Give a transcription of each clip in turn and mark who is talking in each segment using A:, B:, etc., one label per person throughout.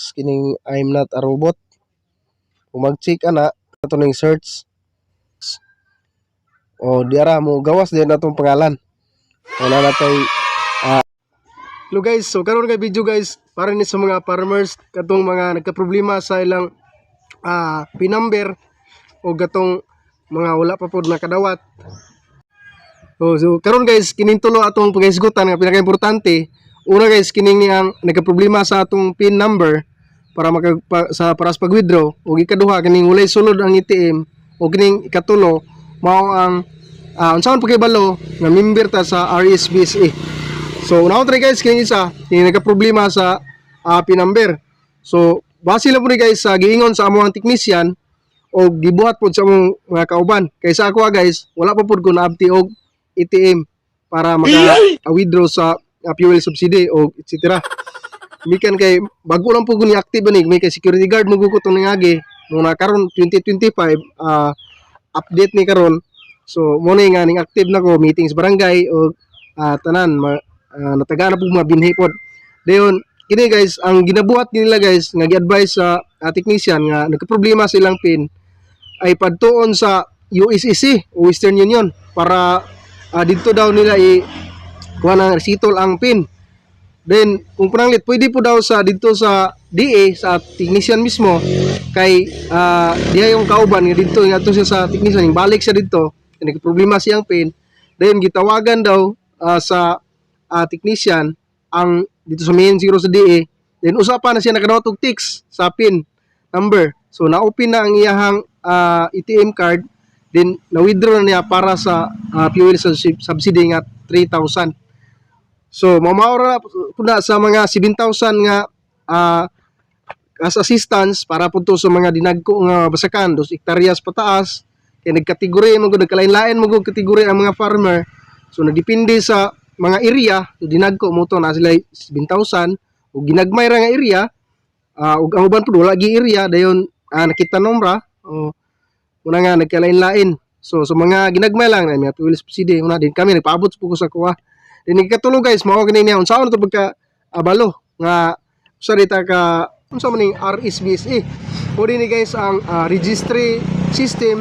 A: box kining I'm not a robot. Kung mag-check ana ato ning search. O diara mo gawas din atong pangalan. Wala na tay hello guys, so karon nga video guys para ni sa mga farmers katong mga nagka-problema sa ilang PIN number o gatong mga wala pa pod nakadawat. So karon guys kining tulo atong pagahisgutan nga pinaka-importante. Una guys kining niyang nagka-problema sa atong PIN number para sa pag-withdraw o ikaduha kining walay sulod ang ATM o kining ikatulo mao ang unsaon pagkibalo nga member ta sa RSBSA. So now try guys kining isa kining nagka-problema sa PIN number. So base lang po ni guys sa giingon sa among technician o gibuhat pod sa among mga kauban. Kaysa ako guys wala pa pod ko naabti og ATM para maka-withdraw sa fuel subsidy o etc. Mikan kay bago lang po ko ni-active ani may kay security guard mo ko itong nangagi muna karon 2025 update ni karon. So mo nga ning active na ko meetings barangay o tanan natagaan na po mga binhi pod. Dayon kini guys ang ginabuhat nila guys nga gi-advise sa technician nga nagka-problema sa ilang PIN ay padtuon sa USEC o Western Union para dito daw nila kuha ng resitol ang PIN. Then kung pananglit pwede po daw sa dito sa DA sa technician mismo kay diha yung kauban nga dito nga to siya sa technician balik siya dito nagka-problema siyang PIN. Then gitawagan daw sa technician ang dito sa main zero sa DA. Then usapan na siya nakadawat og text sa PIN number. So na-open na ang iyahang ATM card. Then na-withdraw na niya para sa fuel subsidy nga 3,000. So mamaura na sa mga 7,000 nga as assistance para punto sa mga dinagko nga basakan 2 hektaryas pataas. Kaya nagkategori mo nagkalain-lain mo kategori ang mga farmer. So nagdepende sa mga area, so dinagko mo to na sila 7,000 o ginagmay ra nga area ug ang uban pud wala gi area dayon nakita nomra o una nga nagkalain-lain. So sa mga ginagmay lang na mga fuel subsidy una din kami nagpaabot po ko sa kuha. Then ikatulong guys mao kini niya unsaon to pagka abalo nga usa dita ka unsa man ning RSBSA. O din ni guys ang registry system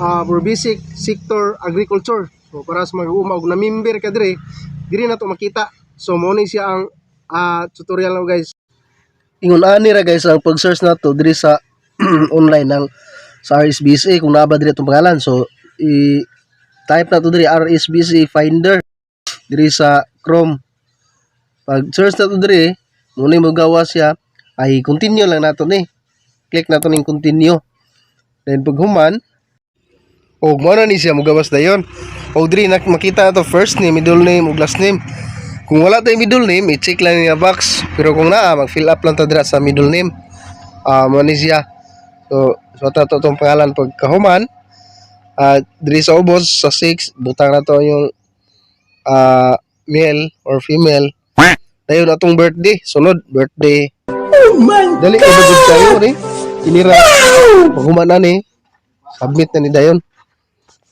A: for basic sector agriculture. So para sa mga umaog na member ka dire na to makita. So mo ni siya ang tutorial na guys. Ingon ani ra guys ang pag-search nato dire sa online ng sa RSBSA kung naa ba dire itong pangalan. So i-type na to dire RSBSA Finder dire sa Chrome. Pag search na to dire mo ni magawa siya ay continue lang nato ni. Click nato ning continue. Then pag human o mo na ni siya mugawas dayon. O diri makita na to first name, middle name ug last name. Kung wala tay middle name, i-check lang niya box. Pero kung naa, mag-fill up lang ta dira sa middle name. Mo ni siya. So ta to tong pangalan pagkahuman. Diri sa ubos sa 6, butang na to yung male or female. Dayon atong birthday, sunod birthday. Oh my dali God! Dali ka tayo ni. Inira. Paghuman na ni. Submit na ni dayon.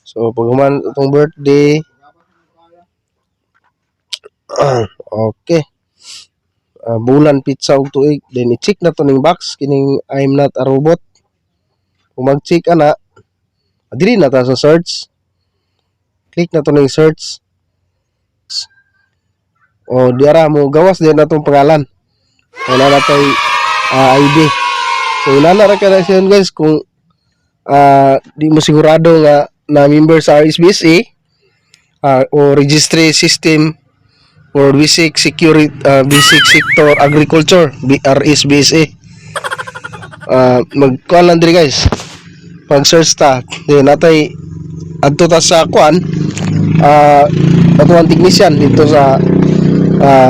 A: So pag human itong birthday okay bulan pizza ug tuig then i-check na to ning box kining I'm not a robot. Kung mag-check ana diri na ta sa search, click na to ning search o diara mo gawas din natong pangalan wala na tay ID. So wala na ra ka siya guys kung di mo sigurado nga na member sa RSBSA o registry system for basic security basic sector agriculture RSBSA. Magkuha lang diri guys pag search ta then natay adto ta sa kuan ato ang technician dito sa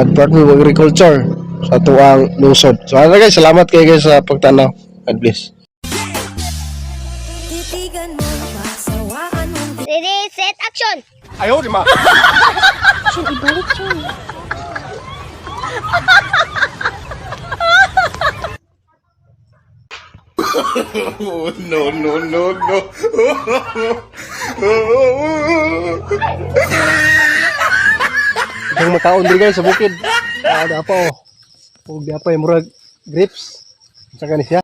A: Department of Agriculture sa tuang lungsod. So ano guys, salamat kayo guys sa pagtanaw. God bless.
B: Ready, set, action!
C: Ayaw, di ma!
B: So, ibalik yun.
C: Oh, no, no, no, no.
A: Itong makaon diri guys sa bukid. Ada pa oh. Ug di pa murag grapes. Saka ni siya.